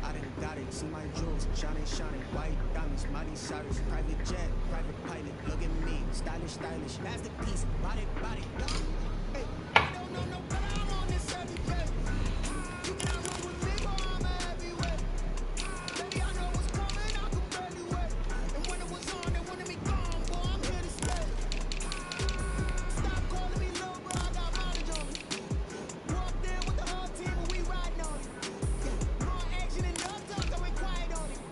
I done got it. See my jewels, shining, shining, white diamonds, Miley Cyrus, private jet, private pilot. Look at me, stylish, stylish, masterpiece, body, body. Hey, I don't know no better. I'm on this every day. You cannot run with me, boy. I'm a heavyweight. Baby, I know what's coming. I can barely wait. And when it was on, they wanted me gone, boy. I'm here to stay. Stop calling me low, bro. I got mileage on me. Walked in with the whole team, and we riding on it. More action and no talk, so we quiet on it.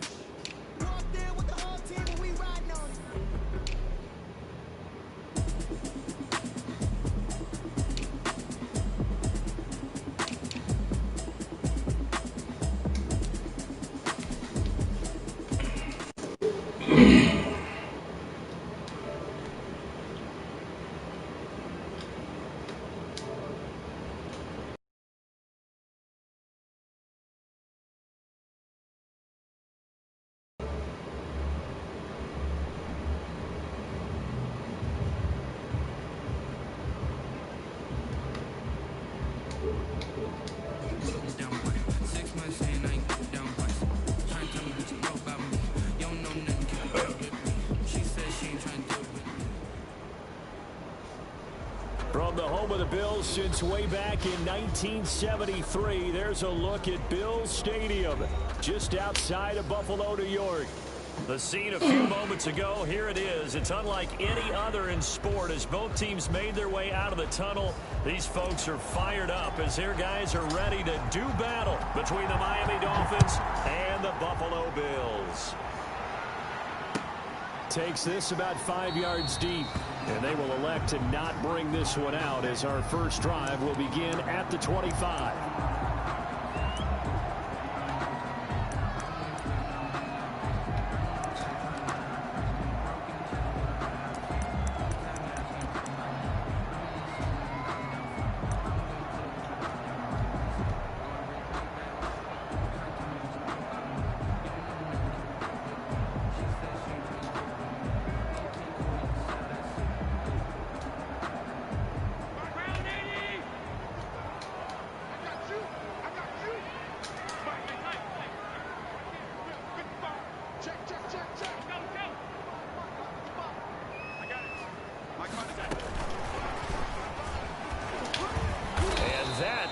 Walked in with the whole team, and we riding on it. From the home of the Bills since way back in 1973, there's a look at Bills Stadium, just outside of Buffalo, New York. The scene a few moments ago, here it is. It's unlike any other in sport. As both teams made their way out of the tunnel, these folks are fired up as their guys are ready to do battle between the Miami Dolphins and the Buffalo Bills. Takes this about 5 yards deep, and they will elect to not bring this one out as our first drive will begin at the 25.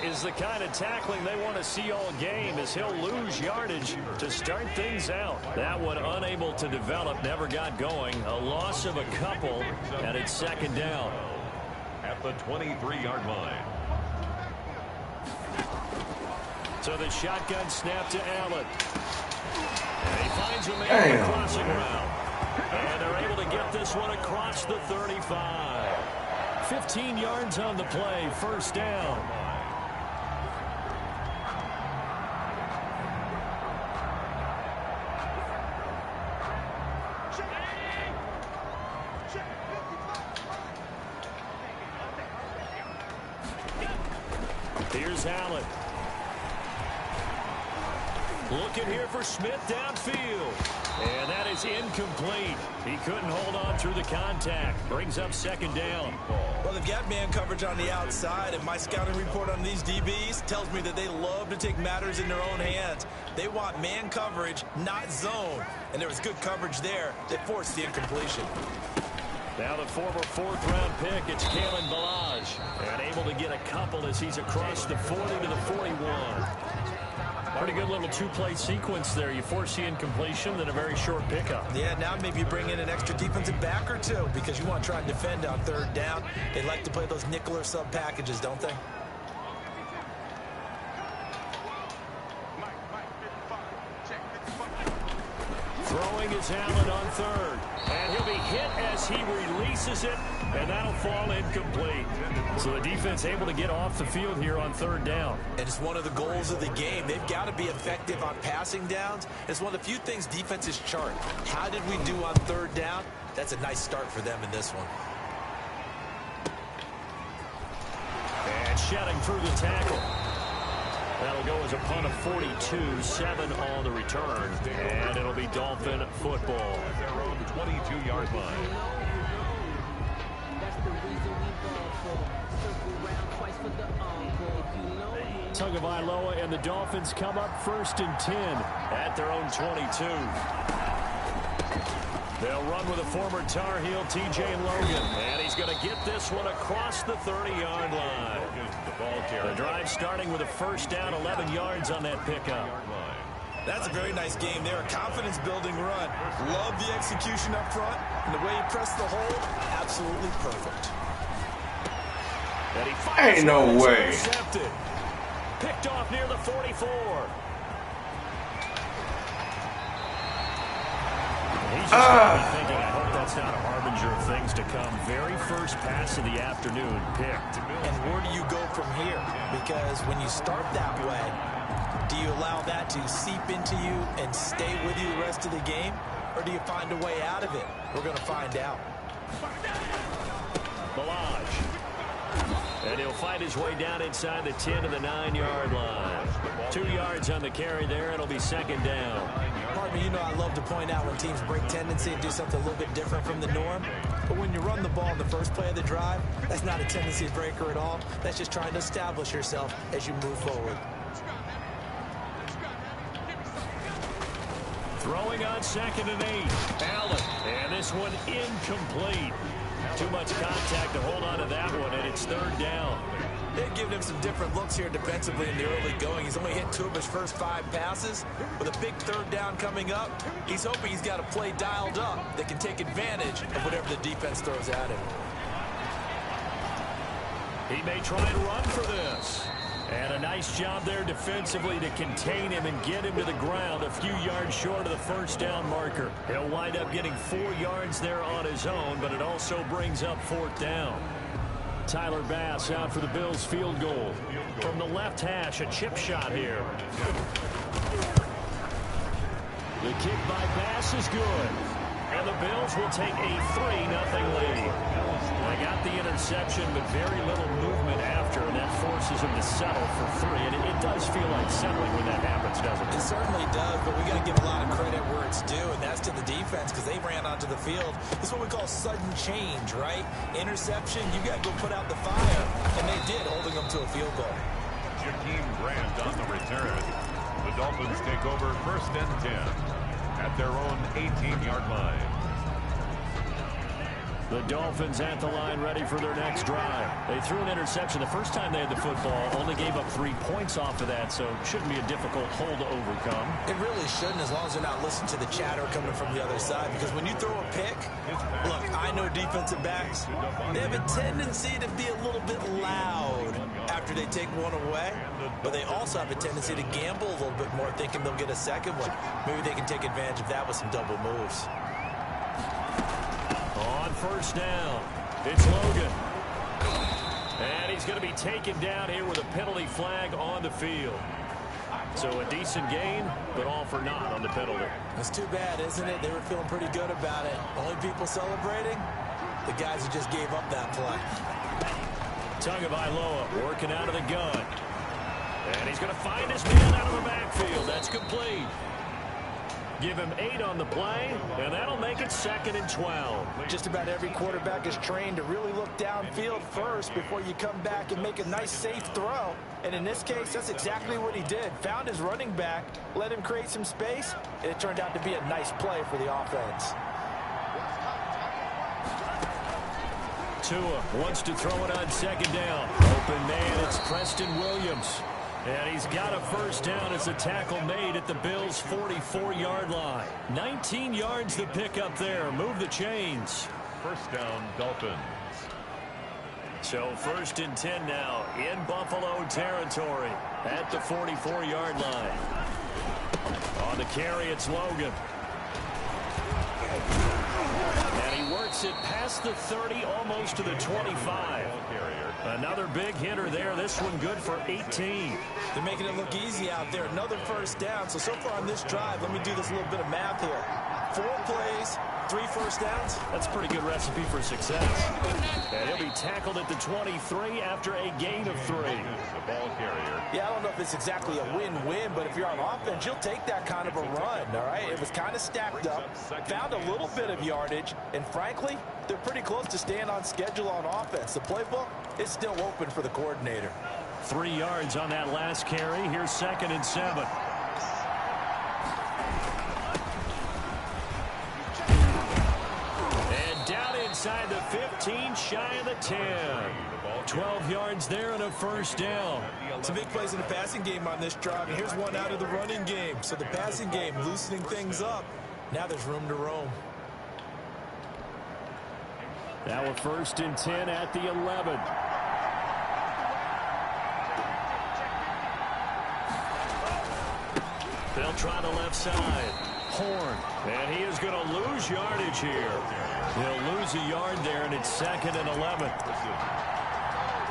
Is the kind of tackling they want to see all game as he'll lose yardage to start things out. That one unable to develop, never got going. A loss of a couple, and it's second down. At the 23-yard line. So the shotgun snap to Allen. And he finds a man on the crossing route. And they're able to get this one across the 35. 15 yards on the play, first down. Here's Allen. Looking here for Smith downfield. And that is incomplete. He couldn't hold on through the contact. Brings up second down. Well, they've got man coverage on the outside, and my scouting report on these DBs tells me that they love to take matters in their own hands. They want man coverage, not zone. And there was good coverage there that forced the incompletion. Now the former fourth-round pick, it's Kalen Ballage. And able to get a couple as he's across the 40 to the 41. Pretty good little two-play sequence there. You force the incompletion, then a very short pickup. Yeah, now maybe you bring in an extra defensive back or two because you want to try and defend on third down. They like to play those nickel or sub packages, don't they? Throwing is Allen on third. And he'll be hit as he releases it, and that'll fall incomplete. So the defense able to get off the field here on third down. And it's one of the goals of the game. They've got to be effective on passing downs. It's one of the few things defenses chart. How did we do on third down? That's a nice start for them in this one. And shedding through the tackle. That'll go as a punt of 42, 7 on the return. And it'll be Dolphin football. 22-yard line. Tagovailoa, and the Dolphins come up 1st and 10 at their own 22. They'll run with a former Tar Heel, T.J. Logan, and he's going to get this one across the 30-yard line. The drive starting with a first down, 11 yards on that pickup. That's a very nice game there. A confidence-building run. Love the execution up front. And the way he pressed the hole, absolutely perfect. And he fires. Ain't no way. Intercepted. Picked off near the 44. He's just probably thinking, I hope that's not a harbinger of things to come. Very first pass of the afternoon picked. And where do you go from here? Because when you start that way, do you allow that to seep into you and stay with you the rest of the game? Or do you find a way out of it? We're going to find out. Balaj. And he'll find his way down inside the 10 to the 9-yard line. 2 yards on the carry there. It'll be second down. Pardon me, you know I love to point out when teams break tendency and do something a little bit different from the norm. But when you run the ball in the first play of the drive, that's not a tendency breaker at all. That's just trying to establish yourself as you move forward. Throwing on 2nd and 8. Allen. And this one incomplete. Too much contact to hold on to that one, and it's 3rd down. They've given him some different looks here defensively in the early going. He's only hit 2 of his first 5 passes. With a big 3rd down coming up, he's hoping he's got a play dialed up that can take advantage of whatever the defense throws at him. He may try and run for this. And a nice job there defensively to contain him and get him to the ground a few yards short of the first down marker. He'll wind up getting 4 yards there on his own, but it also brings up 4th down. Tyler Bass out for the Bills field goal. From the left hash, a chip shot here. The kick by Bass is good. And the Bills will take a 3-0 lead. They got the interception, but very little movement after, and that forces him to settle for 3. And it does feel like settling when that happens, doesn't it? It certainly does, but we got to give a lot of credit where it's due, and that's to the defense because they ran onto the field. This is what we call sudden change, right? Interception, you got to go put out the fire, and they did, holding them to a field goal. Jakeem Grant on the return. The Dolphins take over 1st and 10 at their own 18-yard line. The Dolphins at the line ready for their next drive. They threw an interception the first time they had the football, only gave up 3 points off of that, so it shouldn't be a difficult hole to overcome. It really shouldn't, as long as they're not listening to the chatter coming from the other side, because when you throw a pick, look, I know defensive backs, they have a tendency to be a little bit loud after they take one away, but they also have a tendency to gamble a little bit more, thinking they'll get a second one. Maybe they can take advantage of that with some double moves. On first down, it's Logan. And he's going to be taken down here with a penalty flag on the field. So a decent gain, but all for naught on the penalty. It's too bad, isn't it? They were feeling pretty good about it. Only people celebrating? The guys who just gave up that play. Tagovailoa working out of the gun. And he's going to find his man out of the backfield. That's complete. Give him 8 on the play, and that'll make it 2nd and 12. Just about every quarterback is trained to really look downfield first before you come back and make a nice, safe throw. And in this case, that's exactly what he did. Found his running back, let him create some space, and it turned out to be a nice play for the offense. Tua wants to throw it on 2nd down. Open man, it's Preston Williams. And he's got a first down as a tackle made at the Bills' 44-yard line. 19 yards to pick up there. Move the chains. First down, Dolphins. So 1st and 10 now in Buffalo territory at the 44-yard line. On the carry, it's Logan. And he works it past the 30, almost to the 25. Another big hitter there. This one good for 18. They're making it look easy out there. Another first down. So far on this drive, let me do this little bit of math here. 4 plays, 3 first downs. That's a pretty good recipe for success. And he'll be tackled at the 23 after a gain of 3. The ball carrier. Yeah, I don't know if it's exactly a win-win, but if you're on offense, you'll take that kind of a run, all right? It was kind of stacked up, found a little bit of yardage, and frankly, they're pretty close to staying on schedule on offense. The playbook is still open for the coordinator. 3 yards on that last carry. Here's 2nd and 7. And down inside the 15, shy of the 10. 12 yards there and a first down. Some big plays in the passing game on this drive, and here's one out of the running game. So the passing game loosening things up. Now there's room to roam. Now a 1st and 10 at the 11. They'll try the left side. Horn. And he is going to lose yardage here. He'll lose a yard there, and it's 2nd and 11.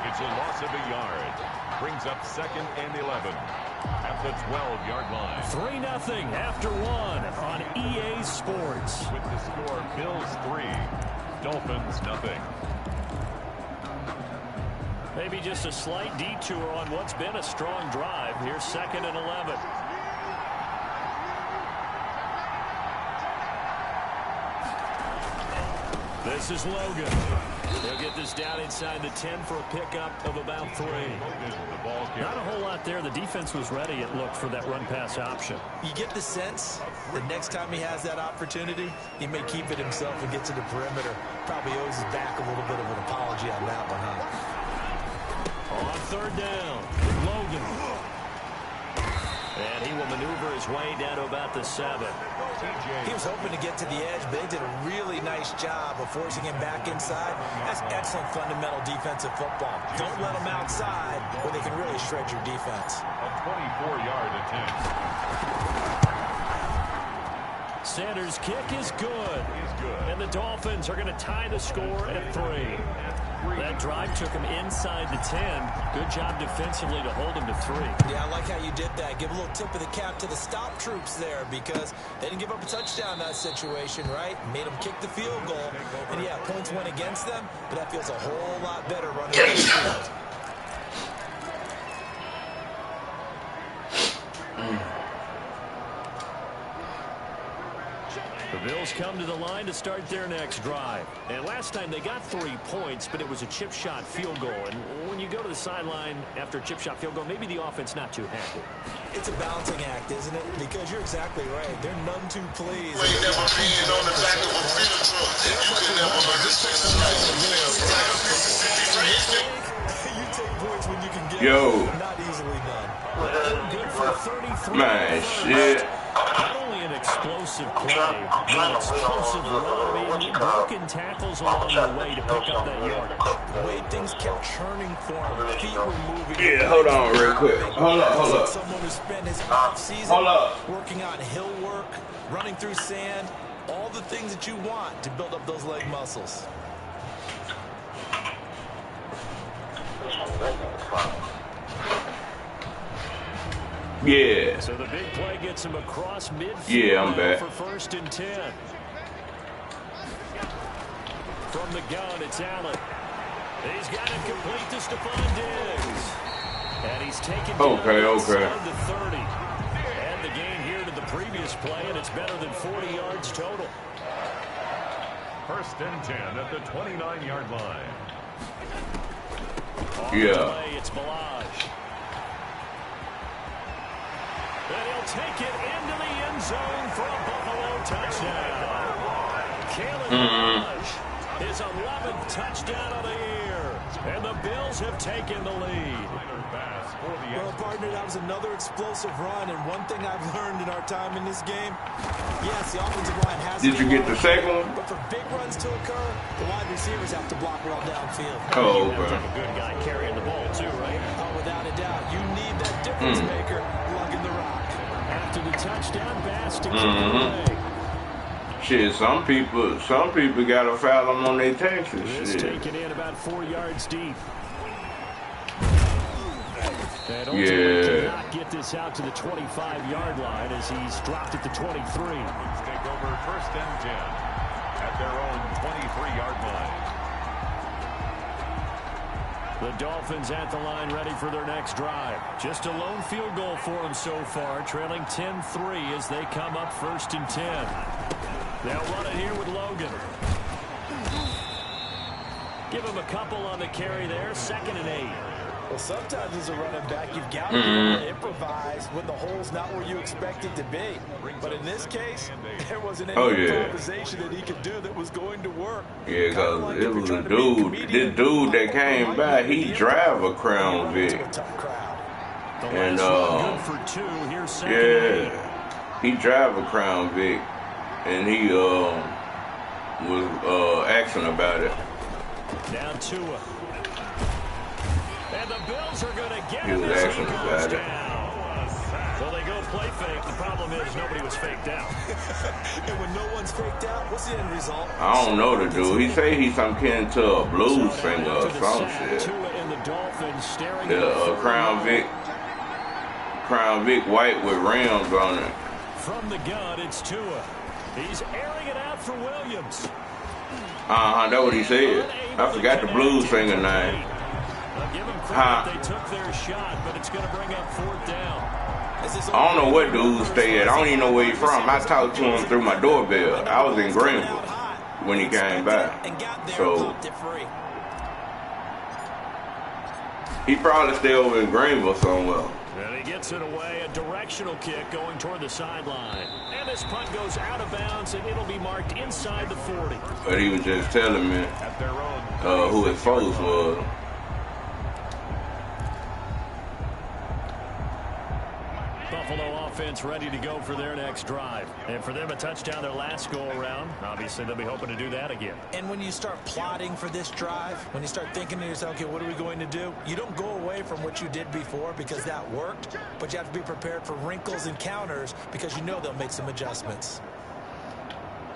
It's a loss of a yard. Brings up 2nd and 11 at the 12-yard line. 3-0 after 1 on EA Sports. With the score, Bills 3, Dolphins nothing. Maybe just a slight detour on what's been a strong drive. Here's 2nd and 11. This is Logan. They'll get this down inside the 10 for a pickup of about 3. Not a whole lot there. The defense was ready, it looked, for that run-pass option. You get the sense that next time he has that opportunity, he may keep it himself and get to the perimeter. Probably owes his back a little bit of an apology on that one, huh? On 3rd down, Logan. And he will maneuver his way down to about the 7. He was hoping to get to the edge, but they did a really nice job of forcing him back inside. That's excellent fundamental defensive football. Don't let them outside where they can really shred your defense. A 24-yard attempt. Sanders' kick is good. And the Dolphins are going to tie the score at 3. That drive took him inside the 10. Good job defensively to hold him to 3. Yeah, I like how you did that. Give a little tip of the cap to the stop troops there, because they didn't give up a touchdown in that situation, right? Made them kick the field goal. And yeah, points went against them, but that feels a whole lot better running the field. The Bills come to the line to start their next drive. And last time they got 3 points, but it was a chip shot field goal. And when you go to the sideline after a chip shot field goal, maybe the offense not too happy. It's a balancing act, isn't it? Because you're exactly right. They're none too pleased. You ain't never been on the back of a freedom truck. You can never understand the life of You take points when you can get them. Not easily done. Good for 33. Man, shit. Not only an explosive play, but an explosive run. I mean, broken tackles along the way to pick up that yard. The way things kept churning for him. Feet were moving. Yeah, hold on real quick. Hold up. Someone who spent his offseason working on hill work, running through sand, all the things that you want to build up those leg muscles. Yeah. So the big play gets him across midfield. Yeah, I'm back. For 1st and 10. From the gun, it's Allen. He's got it complete to Stephon Diggs. And he's taken down inside the 30. And the gain here to the previous play, and it's better than 40 yards total. 1st and 10 at the 29-yard line. On the play, it's Balaj. And he'll take it into the end zone for a Buffalo touchdown. Kalen Balaj, his 11th touchdown of the year. And the Bills have taken the lead. Well, partner, that was another explosive run. And one thing I've learned in our time in this game, yes, the offensive line has Did you get the second one? But for big runs to occur, the wide receivers have to block well downfield. Oh, you have to have a good guy carrying the ball, too, right? Oh, without a doubt. You need that difference maker lugging the rock. After the touchdown pass to kick it away. Shit, some people got to foul them on their taxes. This taken in about 4 yards deep. And ultimately cannot get this out to the 25-yard line as he's dropped at the 23. Take over 1st and 10 at their own 23-yard line. The Dolphins at the line ready for their next drive. Just a lone field goal for them so far, trailing 10-3 as they come up 1st and 10. They'll run it here with Logan. Give him a couple on the carry there, 2nd and 8. Well, sometimes as a running back, you've got to be able to improvise when the hole's not where you expect it to be. But in this case, there wasn't any improvisation that he could do that was going to work. Yeah, because it was a dude. This dude that came by, he drive a Crown Vic. And, yeah, he drive a Crown Vic. And he was asking about it. Down Tua. And the Bills are going to get he was this asking about it. Well, they go play fake. The problem is nobody was faked out. And when no one's faked out, what's the end result? I don't know the dude. He say he's some kin to a blues singer or some shit. The Crown Vic white with rims on it. From the gun, it's Tua. He's airing it out for Williams. That's what he said. I forgot the blues singer name. Give them credit. They took their shot, but it's going to bring up 4th down. I don't know what dude stay at. I don't even know where he's from. I talked to him through my doorbell. I was in Greenville when he came by. So he probably stay over in Greenville somewhere. And he gets it away. A directional kick going toward the sideline. And this punt goes out of bounds, and it'll be marked inside the 40. But he was just telling me who his folks was. Buffalo offense ready to go for their next drive. And for them, a touchdown their last go-around. Obviously, they'll be hoping to do that again. And when you start plotting for this drive, when you start thinking to yourself, okay, what are we going to do? You don't go away from what you did before because that worked, but you have to be prepared for wrinkles and counters because you know they'll make some adjustments.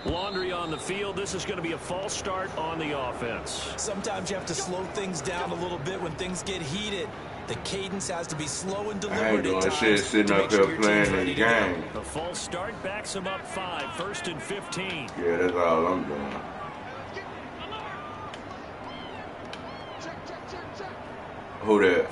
Laundry on the field. This is going to be a false start on the offense. Sometimes you have to slow things down a little bit when things get heated. The cadence has to be slow and deliberate. I ain't doing shit sitting up here playing this game. The false start backs him up 5, 1st and 15. Yeah, that's all I'm doing. Who that?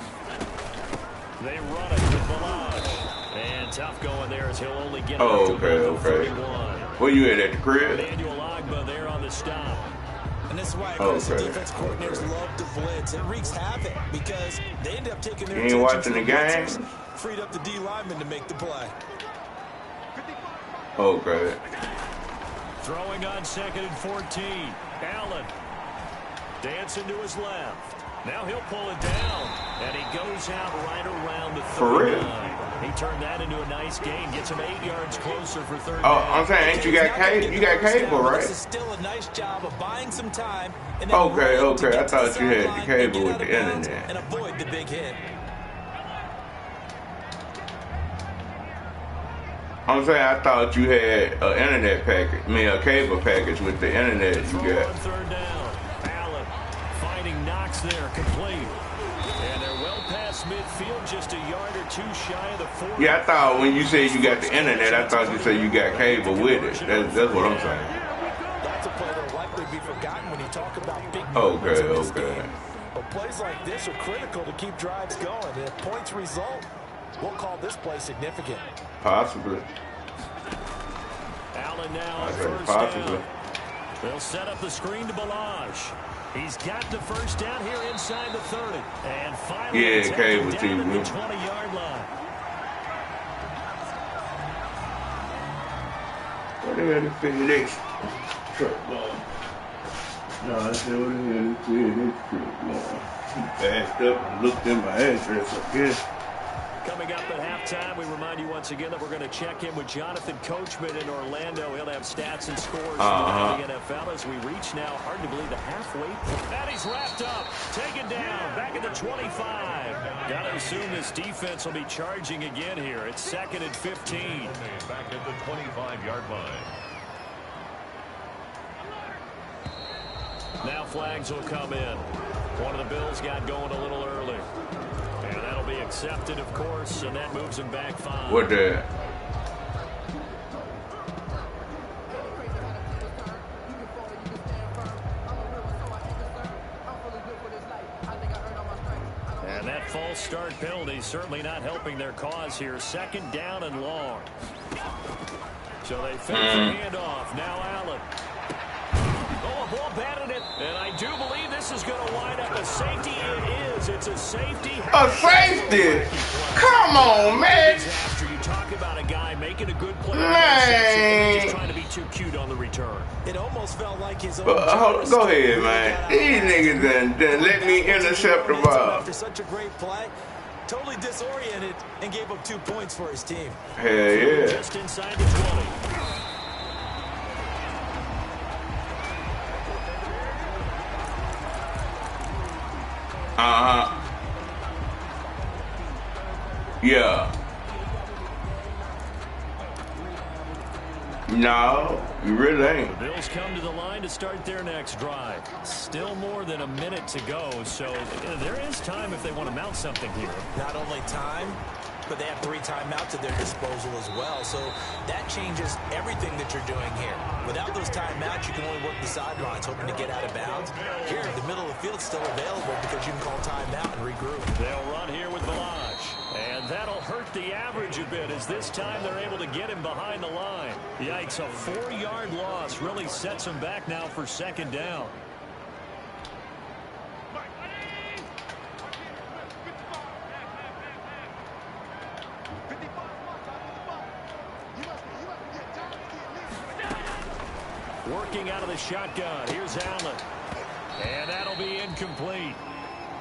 They run it to Balaj. And tough going there as he'll only get okay. 31. Where you at the crib? Emmanuel Ogbah there on the stop. And this is why aggressive defense coordinators love to blitz. It wreaks havoc because they end up taking their attention. You ain't watching the game? Freed up the D lineman to make the play. Okay. Throwing on 2nd and 14. Allen dancing to his left. Now he'll pull it down. And he goes out right around the 39. For real? He turned that into a nice gain. Gets him 8 yards closer for 3rd down. I'm saying, ain't you got cable, right? This is still a nice job of buying some time. And okay. I thought you had the cable with the internet. And avoid the big hit. I'm saying, I thought you had an internet package. I mean, a cable package with the internet you got. 3rd down. Allen finding Knox there, complete. And they're well past midfield, just a yard or 2 shy of the 40. Yeah, I thought when you said you got the internet, I thought you said you got cable with it. That's what I'm saying. That's a play that will likely be forgotten when you talk about big moments in this game. But plays like this are critical to keep drives going. And if points result, we'll call this play significant. Possibly. Allen now on 1st down. They'll set up the screen to Balaj. He's got the 1st down here inside the 30. And finally, cable down TV. at the 20-yard line. What the hell is this truck going? No, I said, what the hell is this truck going? He backed up and looked in my address, I guess. Coming up at halftime, we remind you once again that we're going to check in with Jonathan Coachman in Orlando. He'll have stats and scores from the NFL as we reach now, hard to believe, the halfway point. And he's wrapped up, taken down, back at the 25. Got to assume this defense will be charging again here. It's 2nd and 15. Back at the 25-yard line. Now flags will come in. One of the Bills got going a little early. And that'll be accepted, of course, and that moves him back 5. What the? And that false start penalty certainly not helping their cause here. 2nd down and long. So they fake the handoff. Now Allen. Oh, the ball batted it, and I do believe this is going to wind up a safety. It is. It's a safety. A safety? Come on, man. You talk about a guy making a good play. Man. Just trying to be too cute on the return. It almost felt like his own. Go ahead, man. These niggas done let me intercept the ball. After such a great play, totally disoriented and gave up 2 points for his team. Hell yeah. Just inside the 20. Yeah. No, you really ain't. The Bills come to the line to start their next drive. Still more than a minute to go, so there is time if they want to mount something here. Not only time, but they have 3 timeouts at their disposal as well. So that changes everything that you're doing here. Without those timeouts, you can only work the sidelines, hoping to get out of bounds. Here, the middle of the field is still available because you can call timeout and regroup. They'll run here with Balaj. And that'll hurt the average a bit as this time they're able to get him behind the line. Yikes, a 4-yard loss really sets him back now for second down. Working out of the shotgun. Here's Allen. And that'll be incomplete.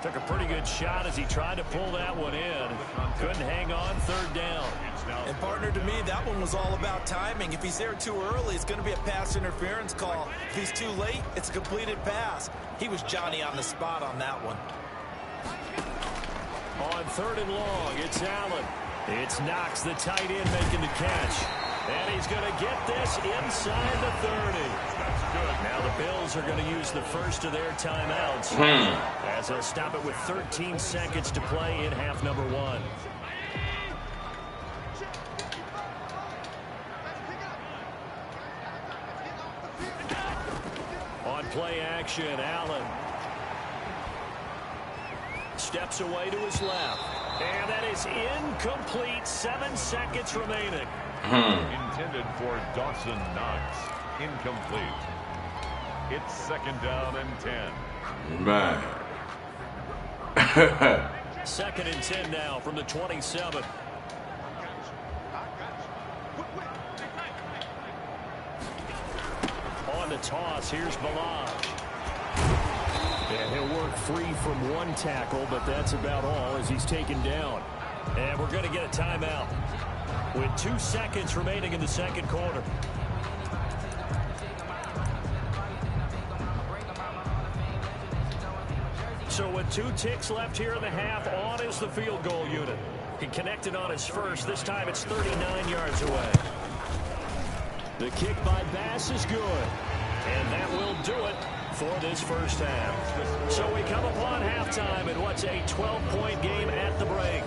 Took a pretty good shot as he tried to pull that one in. Couldn't hang on, third down. And partner, to me, that one was all about timing. If he's there too early, it's going to be a pass interference call. If he's too late, it's a completed pass. He was Johnny on the spot on that one. On third and long, it's Allen. It's Knox, the tight end, making the catch. And he's going to get this inside the 30. That's good. Now the Bills are going to use the first of their timeouts as they'll stop it with 13 seconds to play in half number 1. On play action, Allen steps away to his left. And that is incomplete. 7 seconds remaining. Intended for Dawson Knox. Incomplete. It's second down and 10. Man. Second and 10 now from the 27. On the toss, here's Balaj. And he'll work free from one tackle, but that's about all as he's taken down. And we're going to get a timeout with 2 seconds remaining in the second quarter. So with 2 ticks left here in the half, on is the field goal unit. He connected on his first. This time it's 39 yards away. The kick by Bass is good. And that will do it for this first half. So we come upon halftime in what's a 12-point game at the break.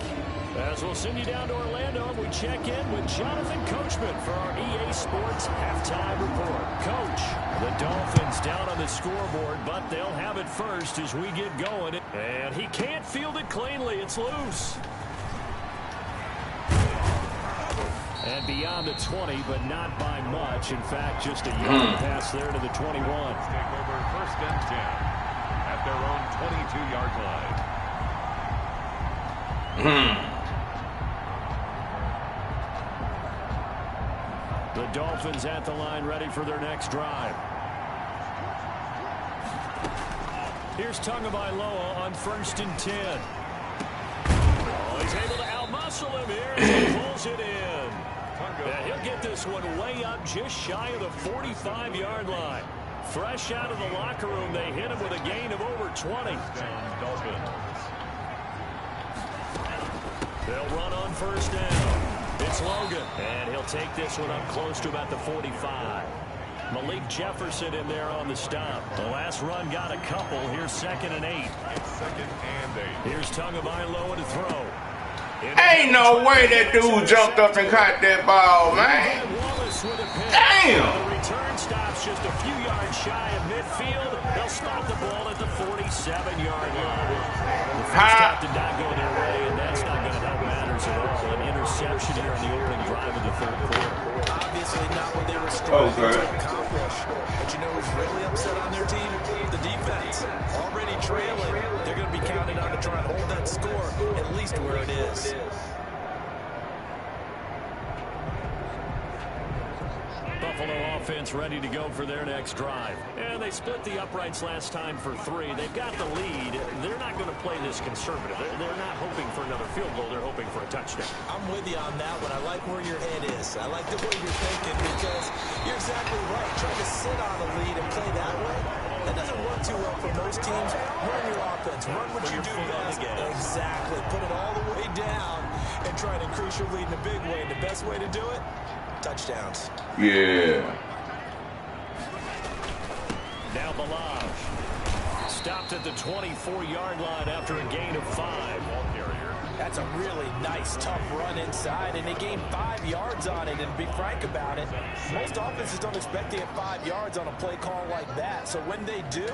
As we'll send you down to Orlando, we check in with Jonathan Coachman for our EA Sports halftime report. Coach, the Dolphins down on the scoreboard, but they'll have it first as we get going. And he can't field it cleanly. It's loose. And beyond the 20, but not by much. In fact, just a yard pass there to the 21. Take over first and 10 at their own 22-yard line. The Dolphins at the line, ready for their next drive. Here's Tagovailoa on first and 10. Oh, he's able to outmuscle him here as he pulls it in. Yeah, he'll get this one way up just shy of the 45-yard line. Fresh out of the locker room, they hit him with a gain of over 20. They'll run on first down. It's Logan, and he'll take this one up close to about the 45. Malik Jefferson in there on the stop. The last run got a couple. Here's second and 8. It's second and 8. Here's Tagovailoa to throw. Ain't no way that dude jumped up and caught that ball, man. Damn. The return stops just a few yards shy of midfield. They'll stop the ball at the 47-yard line. The first half did not go their way, and that's not going to help matters at all. An interception here on the opening drive of the third quarter. Obviously not what they were striving to accomplish. But you know who's really upset on their team? hold that score at least where it is. Buffalo offense ready to go for their next drive. And they split the uprights last time for 3. They've got the lead. They're not going to play this conservative. They're not hoping for another field goal. They're hoping for a touchdown. I'm with you on that one. I like where your head is. I like the way you're thinking because you're exactly right. Trying to sit on a lead and play that way, that doesn't work too well for most teams. Run your offense. Run what you do best. Exactly. Put it all the way down and try and increase your lead in a big way. And the best way to do it? Touchdowns. Yeah. Now Balaj stopped at the 24-yard line after a gain of 5. That's a really nice, tough run inside, and they gained 5 yards on it. And to be frank about it, most offenses don't expect to get 5 yards on a play call like that. So when they do,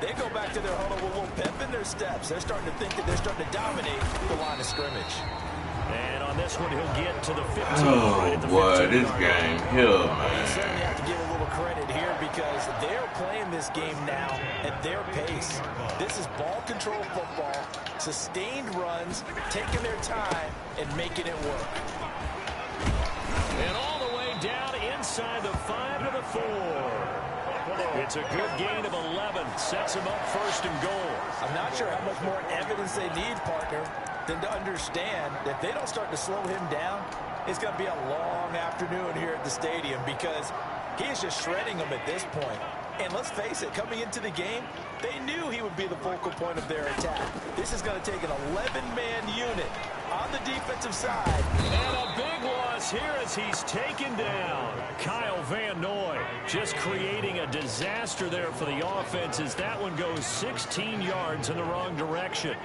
they go back to their huddle with a little pep in their steps. They're starting to think that they're starting to dominate the line of scrimmage. And on this one, he'll get to the 15. Oh, right at the boy, 15 this game here, You man. certainly have to give a little credit here because they're playing this game now at their pace. This is ball control football, sustained runs, taking their time, and making it work. And all the way down inside the 5 to the 4. It's a good gain of 11. Sets him up first and goal. I'm not sure how much more evidence they need, partner, than to understand that if they don't start to slow him down, it's going to be a long afternoon here at the stadium because he is just shredding them at this point. And let's face it, coming into the game, they knew he would be the focal point of their attack. This is going to take an 11-man unit on the defensive side. And a big loss here as he's taken down. Kyle Van Noy just creating a disaster there for the offense as that one goes 16 yards in the wrong direction.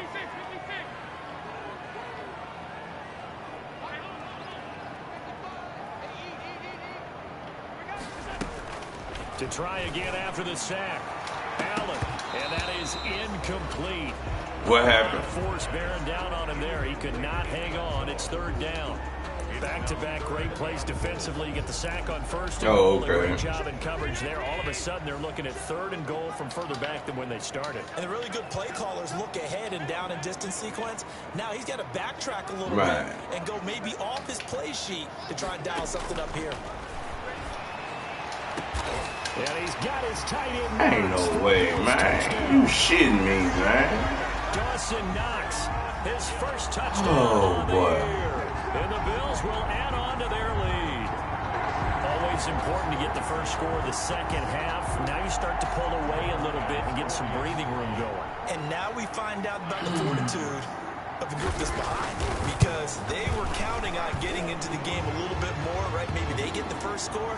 To try again after the sack. Allen, and that is incomplete. What happened? Force bearing down on him there. He could not hang on. It's 3rd down. Back-to-back great plays defensively. You get the sack on first. Oh, okay. Great job in coverage there. All of a sudden, they're looking at 3rd and goal from further back than when they started. And the really good play callers look ahead and down and distance sequence. Now he's got to backtrack a little Right. bit and go maybe off his play sheet to try and dial something up here. And he's got his tight end. Ain't no way, man. You shitting me, man. Dawson Knox, his first touchdown Oh, of the boy. year. And the Bills will add on to their lead. Always important to get the first score of the second half. Now you start to pull away a little bit and get some breathing room going. And now we find out about the fortitude of the group that's behind because they were counting on getting into the game a little bit more, right? Maybe they get the first score.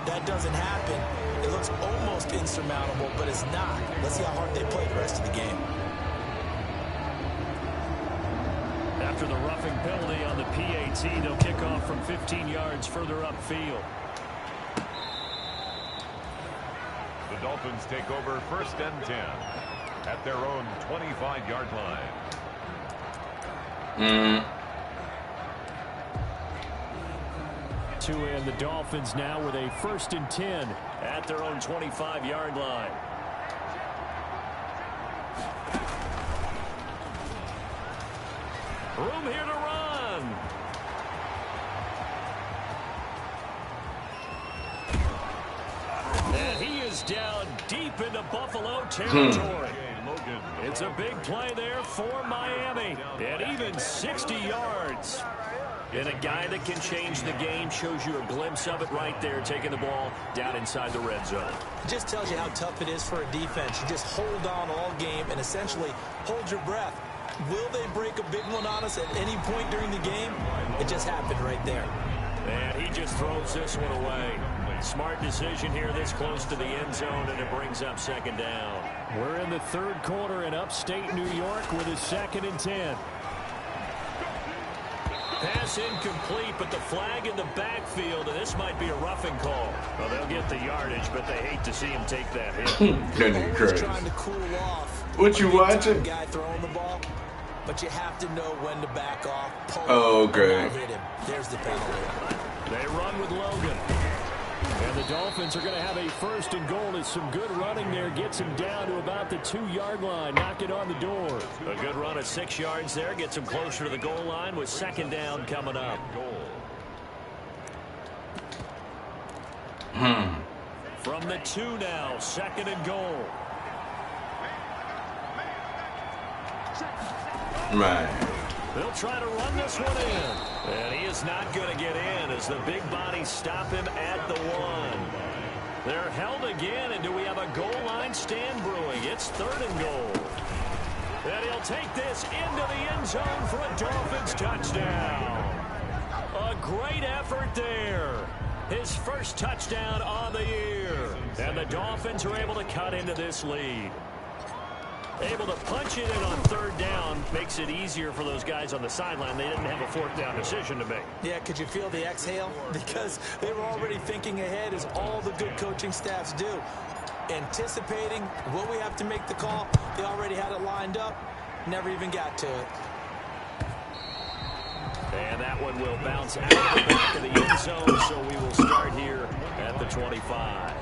That doesn't happen. It looks almost insurmountable, but it's not. Let's see how hard they play the rest of the game. After the roughing penalty on the PAT, they'll kick off from 15 yards further upfield. The Dolphins take over 1st and 10 at their own 25-yard line. To end the Dolphins now with a 1st and 10 at their own 25-yard line. Room here to run. And he is down deep into Buffalo territory. It's a big play there for Miami. And even 60 yards. And a guy that can change the game, shows you a glimpse of it right there, taking the ball down inside the red zone. It just tells you how tough it is for a defense. You just hold on all game and essentially hold your breath. Will they break a big one on us at any point during the game? It just happened right there. And he just throws this one away. Smart decision here this close to the end zone, and it brings up 2nd down. We're in the 3rd quarter in upstate New York with a 2nd and 10. Pass incomplete, but the flag in the backfield, and this might be a roughing call. Well, they'll get the yardage, but they hate to see him take that hit. That crazy. Trying to cool off. What you watching? Guy throwing the ball, but you have to know when to back off. Pull Oh, okay. and not hit him. There's the penalty. They run with Logan. And the Dolphins are going to have a first and goal as some good running there gets him down to about the 2-yard line. Knock it on the door. A good run of 6 yards there gets him closer to the goal line with second down coming up. From the 2 now, second and goal. Man. They'll try to run this one in. And he is not going to get in as the big bodies stop him at the 1. They're held again, and do we have a goal line stand brewing? It's third and goal. And he'll take this into the end zone for a Dolphins touchdown. A great effort there. His first touchdown on the year. And the Dolphins are able to cut into this lead. Able to punch it in on third down makes it easier for those guys on the sideline. They didn't have a fourth down decision to make. Yeah, could you feel the exhale? Because they were already thinking ahead, as all the good coaching staffs do. Anticipating, will we have to make the call? They already had it lined up. Never even got to it. And that one will bounce out of the back of the end zone, so we will start here at the 25.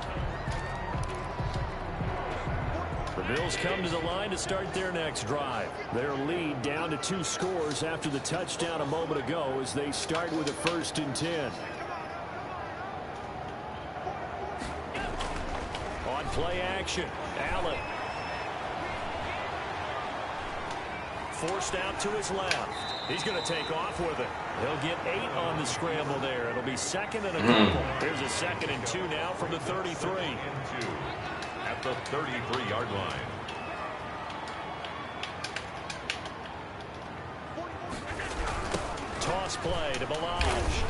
The Bills come to the line to start their next drive. Their lead down to 2 scores after the touchdown a moment ago as they start with a first and 10. On play action, Allen. Forced out to his left. He's going to take off with it. He'll get 8 on the scramble there. It'll be second and a couple. Here's a second and 2 now from the 33. At the 33-yard line. Toss play to Balaj.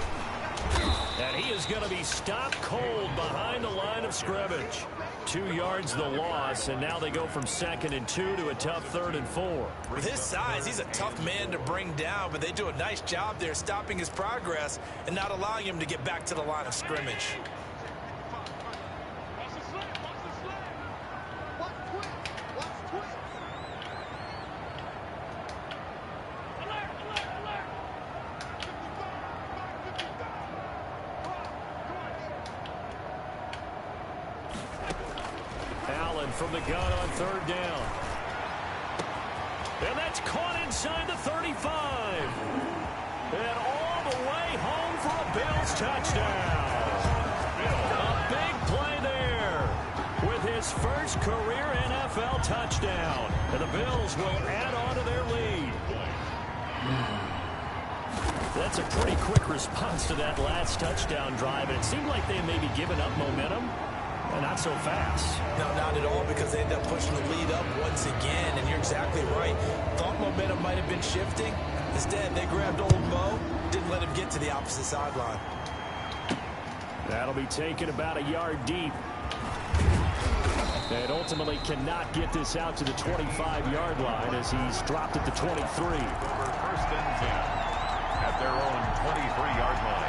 And he is going to be stopped cold behind the line of scrimmage. 2 yards the loss, and now they go from second and 2 to a tough third and 4. With his size, he's a tough man to bring down, but they do a nice job there stopping his progress and not allowing him to get back to the line of scrimmage. From the gun on third down. And that's caught inside the 35. And all the way home for a Bills touchdown. A big play there with his first career NFL touchdown. And the Bills will add on to their lead. That's a pretty quick response to that last touchdown drive. And it seemed like they may be giving up momentum. Not so fast. No, not at all, because they end up pushing the lead up once again, and you're exactly right. Thought momentum might have been shifting. Instead, they grabbed old Mo, didn't let him get to the opposite sideline. That'll be taken about a yard deep. And ultimately cannot get this out to the 25-yard line as he's dropped at the 23. First and 10 at their own 23-yard line.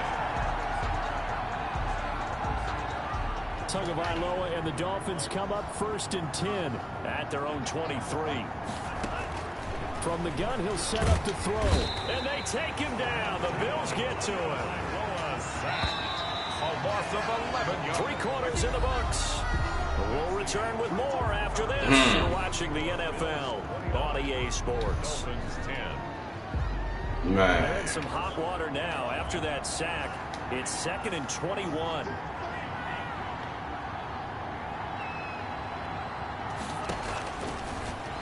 Tagovailoa and the Dolphins come up first and 10 at their own 23. From the gun, he'll set up to throw. And they take him down. The Bills get to him. A loss of 11 yards. 3 quarters in the books. We'll return with more after this. You're watching the NFL on EA Sports. Man. And some hot water now after that sack. It's second and 21.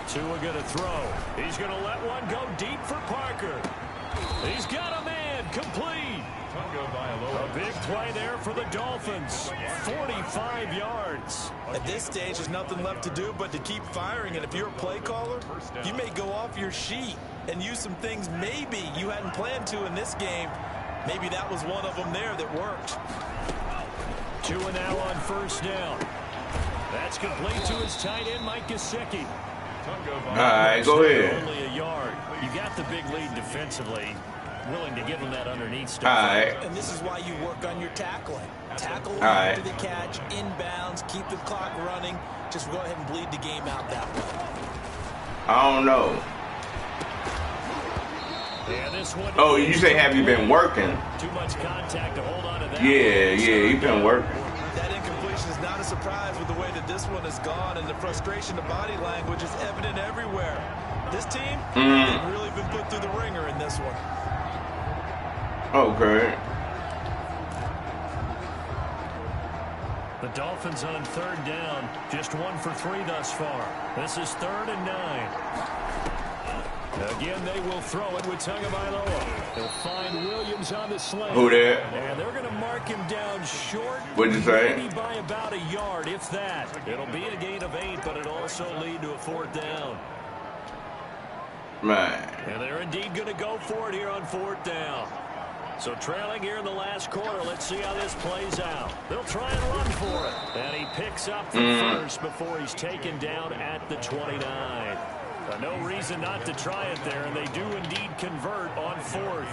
Tua going to throw. He's going to let one go deep for Parker. He's got a man complete. A big play there for the Dolphins. 45 yards. At this stage, there's nothing left to do but to keep firing. And if you're a play caller, you may go off your sheet and use some things maybe you hadn't planned to in this game. Maybe that was one of them there that worked. Tua now on first down. That's complete to his tight end, Mike Gesicki. All right, go ahead. Only a yard. You got the big lead defensively. Willing to give him that underneath stuff. All right. And this is why you work on your tackling. Tackle All after the catch, inbounds, keep the clock running. Just go ahead and bleed the game out that way. I don't know. Yeah, this one. Oh, you say have you been working? Too much contact to hold on to that. Yeah, he been working. surprised with the way that this one has gone, and the frustration, the body language is evident everywhere. This team, they've really been put through the ringer in this one. Okay. The Dolphins on 3rd down, just 1 for 3 thus far. This is 3rd and 9. Again, they will throw it with Tagovailoa. He'll find Williams on the slant. Who that? And they're going to mark him down short. What'd you say? Maybe by about a yard, if that. It'll be a gain of 8, but it'll also lead to a 4th down. Man. And they're indeed going to go for it here on 4th down. So trailing here in the last quarter, let's see how this plays out. They'll try and run for it. And he picks up the first before he's taken down at the 29. No reason not to try it there, and they do indeed convert on 4th.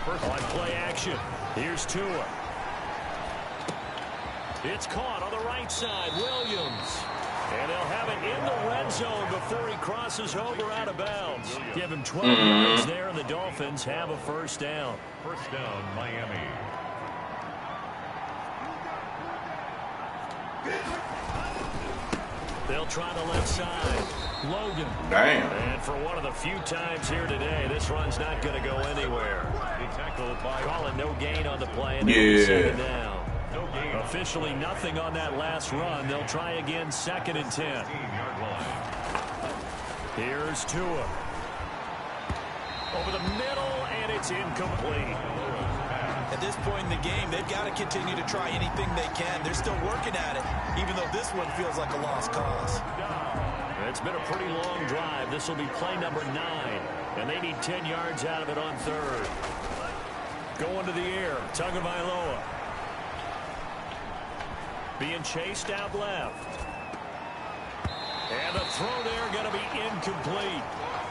On play action, here's Tua. It's caught on the right side, Williams. And they'll have it in the red zone before he crosses over out of bounds. Give him 12 yards there, and the Dolphins have a 1st down. 1st down, Miami. They'll try the left side. Logan. Damn. And for one of the few times here today, this run's not going to go anywhere. Call it no gain on the play, and it'll be 2nd down. Officially nothing on that last run. They'll try again 2nd and 10. Here's Tua. Over the middle, and it's incomplete. At this point in the game, they've got to continue to try anything they can. They're still working at it, even though this one feels like a lost cause. It's been a pretty long drive. This will be play number 9, and they need 10 yards out of it on 3rd. Going to the air, Tagovailoa. Being chased out left. And the throw there going to be incomplete.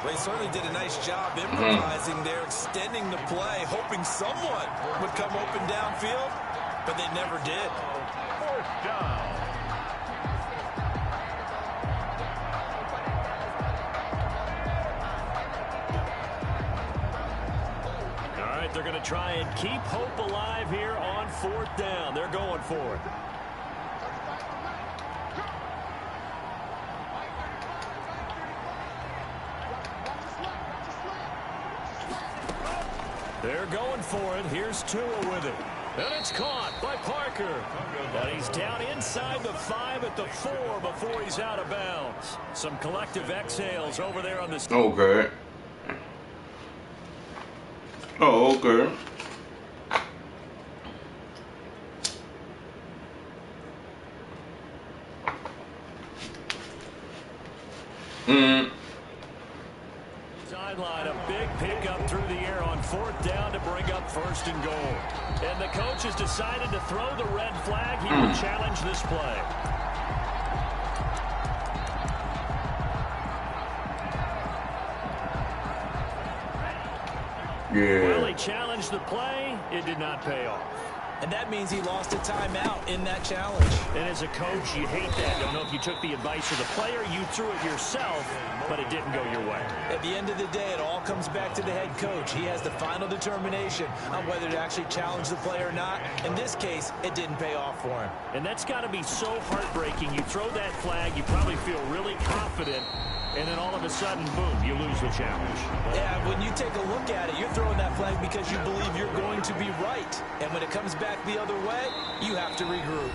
They certainly did a nice job improvising there, extending the play, hoping someone would come open downfield, but they never did. 4th down. All right, they're going to try and keep hope alive here on 4th down. They're going for it. They're going for it. Here's Tua with it. And it's caught by Parker. But he's down inside the 5 at the 4 before he's out of bounds. Some collective exhales over there on this. Okay. Oh, okay. Sideline, a big pickup through the air on 4th down to bring up 1st and goal. And the coach has decided to throw the red flag. He will challenge this play. Yeah. Well, he challenged the play. It did not pay off. And that means he lost a timeout in that challenge. And as a coach, you hate that. Don't know if you took the advice of the player, you threw it yourself, but it didn't go your way. At the end of the day, it all comes back to the head coach. He has the final determination on whether to actually challenge the play or not. In this case, it didn't pay off for him. And that's got to be so heartbreaking. You throw that flag, you probably feel really confident, and then all of a sudden, boom, you lose the challenge. Yeah, when you take a look at it, you're throwing that flag because you believe you're going to be right. And when it comes back the other way, you have to regroup.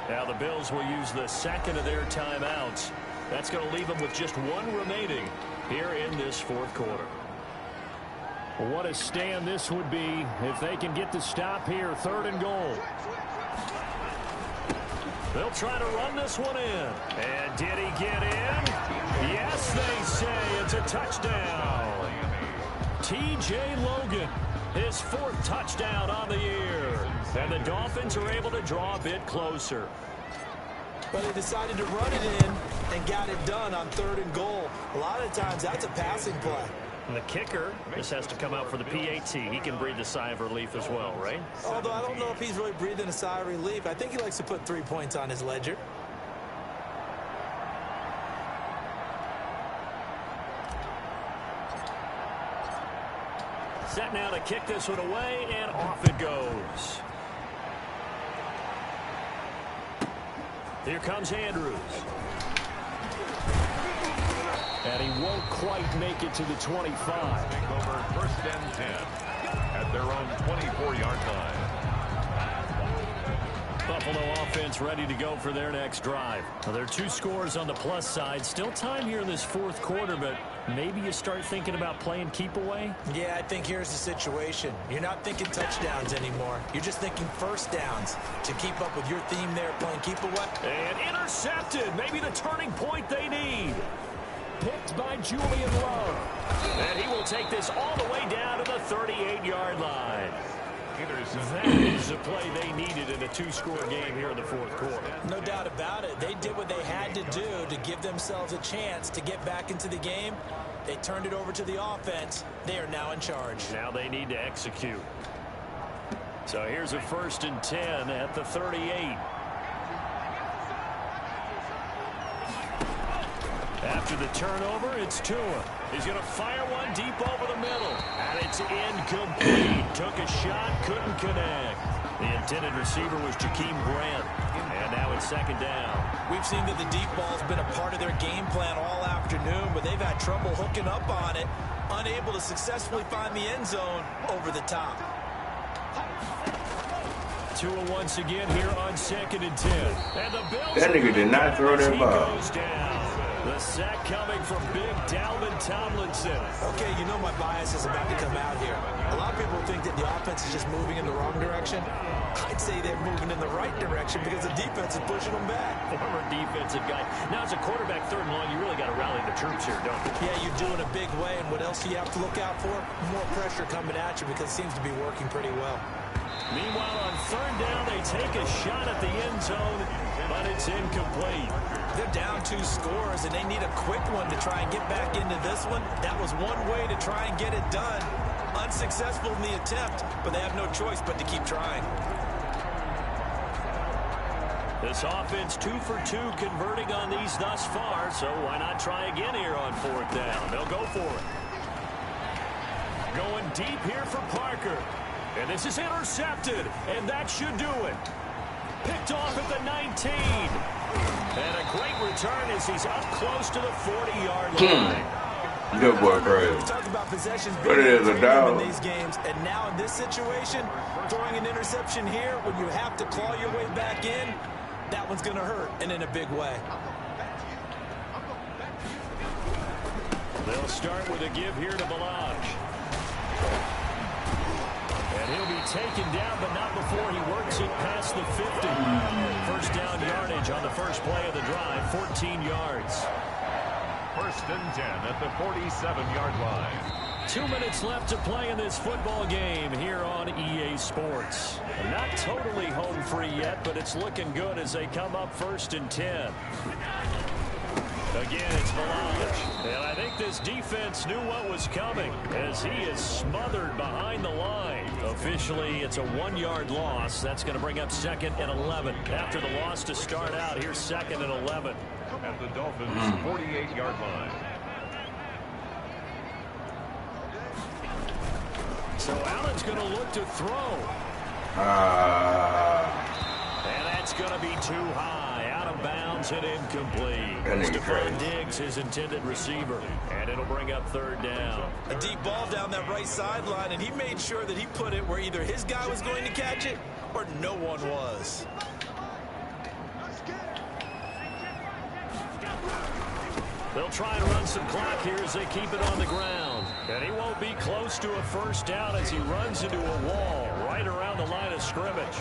Now the Bills will use the 2nd of their timeouts. That's going to leave them with just 1 remaining here in this 4th quarter. What a stand this would be if they can get the stop here, 3rd and goal. They'll try to run this one in. And did he get in? Yes, they say it's a touchdown. T.J. Logan, his 4th touchdown on the year. And the Dolphins are able to draw a bit closer. But they decided to run it in and got it done on 3rd and goal. A lot of times, that's a passing play. And the kicker, this has to come out for the PAT. He can breathe a sigh of relief as well, right? Although I don't know if he's really breathing a sigh of relief. I think he likes to put 3 points on his ledger. Set now to kick this one away, and off it goes. Here comes Andrews. And he won't quite make it to the 25. Take over first and 10 at their own 24-yard line. Buffalo offense ready to go for their next drive. Well, there are 2 scores on the plus side. Still time here in this 4th quarter, but maybe you start thinking about playing keep away? Yeah, I think here's the situation. You're not thinking touchdowns anymore. You're just thinking first downs to keep up with your theme there, playing keep away. And intercepted. Maybe the turning point they need. Picked by Julian Love. And he will take this all the way down to the 38-yard line. That is the play they needed in a 2-score game here in the 4th quarter. No doubt about it. They did what they had to do to give themselves a chance to get back into the game. They turned it over to the offense. They are now in charge. Now they need to execute. So here's a 1st and 10 at the 38. After the turnover, it's Tua. He's going to fire one deep over the middle. And it's incomplete. Took a shot, couldn't connect. The intended receiver was Jakeem Grant. And now it's 2nd down. We've seen that the deep ball's been a part of their game plan all afternoon, but they've had trouble hooking up on it, unable to successfully find the end zone over the top. Tua once again here on 2nd and 10. And the Bills. That nigga did not throw that ball. Goes down. The sack coming from big Dalvin Tomlinson. Okay, you know my bias is about to come out here. A lot of people think that the offense is just moving in the wrong direction. I'd say they're moving in the right direction because the defense is pushing them back. Former defensive guy. Now, as a quarterback, 3rd and long, you really got to rally the troops here, don't you? Yeah, you do in a big way. And what else do you have to look out for? More pressure coming at you because it seems to be working pretty well. Meanwhile, on 3rd down, they take a shot at the end zone, but it's incomplete. They're down 2 scores, and they need a quick one to try and get back into this one. That was one way to try and get it done. Unsuccessful in the attempt, but they have no choice but to keep trying. This offense 2 for 2 converting on these thus far, so why not try again here on 4th down? They'll go for it. Going deep here for Parker. And this is intercepted, and that should do it. Picked off at the 19. And a great return as he's up close to the 40-yard line. Good boy, crazy. We talk about possessions But it is a dog. in these games, and now in this situation, throwing an interception here when you have to claw your way back in, that one's going to hurt, and in a big way. They'll start with a give here to Balaj. And he'll be taken down, but not before he works it past the 50. 1st down yardage on the first play of the drive, 14 yards. 1st and 10 at the 47-yard line. 2 minutes left to play in this football game here on EA Sports. Not totally home free yet, but it's looking good as they come up 1st and 10. Again, it's Balaj. And I think this defense knew what was coming as he is smothered behind the line. Officially, it's a 1-yard loss. That's going to bring up 2nd and 11. After the loss to start out, here's 2nd and 11. At the Dolphins' 48-yard line. So Allen's going to look to throw. And that's going to be too high. Out of bounds and incomplete. Stephon Diggs, his intended receiver. And it'll bring up 3rd down. A deep ball down that right sideline, and he made sure that he put it where either his guy was going to catch it or no one was. They'll try and run some clock here as they keep it on the ground. And he won't be close to a 1st down as he runs into a wall right around the line of scrimmage.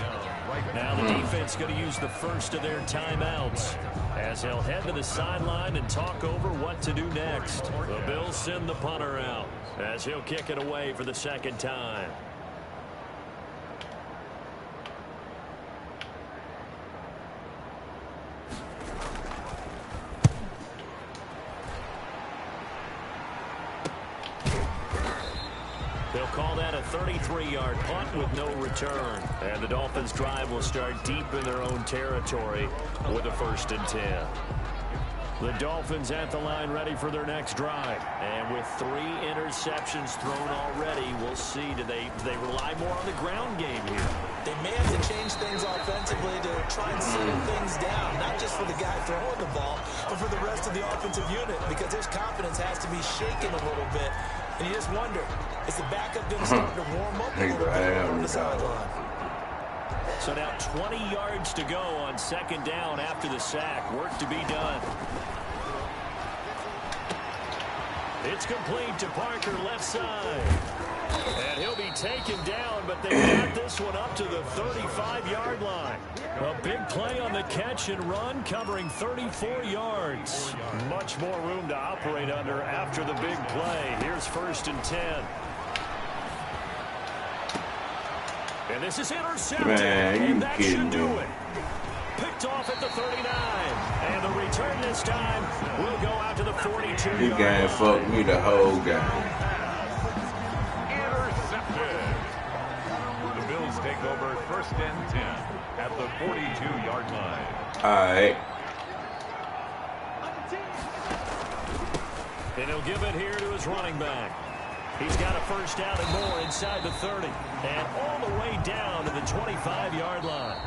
Now the defense going to use the first of their timeouts as he'll head to the sideline and talk over what to do next. The Bills send the punter out as he'll kick it away for the 2nd time. They'll call that a 33-yard punt with no return. And the Dolphins' drive will start deep in their own territory with a 1st and 10. The Dolphins at the line ready for their next drive. And with 3 interceptions thrown already, we'll see, do they rely more on the ground game here? They may have to change things offensively try and settle things down, not just for the guy throwing the ball, but for the rest of the offensive unit, because his confidence has to be shaken a little bit. And you just wonder, is the backup going to start to warm up a little bit on the sideline? So now 20 yards to go on second down after the sack. Work to be done. It's complete to Parker, left side. And he'll be taken down, but they got this one up to the 35-yard line. A big play on the catch and run, covering 34 yards. Much more room to operate under after the big play. Here's 1st and 10. And this is intercepted. Man, and that should do me. it. Picked off at the 39. And the return this time will go out to the 42-yard line. This game fucked me the whole game. Intercepted. The Bills take over 1st and 10 at the 42-yard line. All right. And he'll give it here to his running back. He's got a 1st down and more inside the 30. And all the way down to the 25-yard line.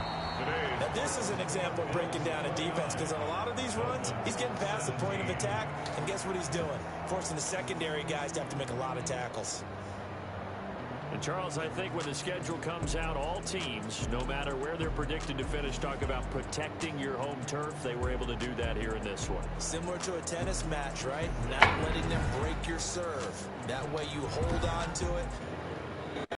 Now, this is an example of breaking down a defense, because on a lot of these runs, he's getting past the point of attack, and guess what he's doing? Forcing the secondary guys to have to make a lot of tackles. And Charles, I think when the schedule comes out, all teams, no matter where they're predicted to finish, talk about protecting your home turf. They were able to do that here in this one. Similar to a tennis match, right? Not letting them break your serve. That way you hold on to it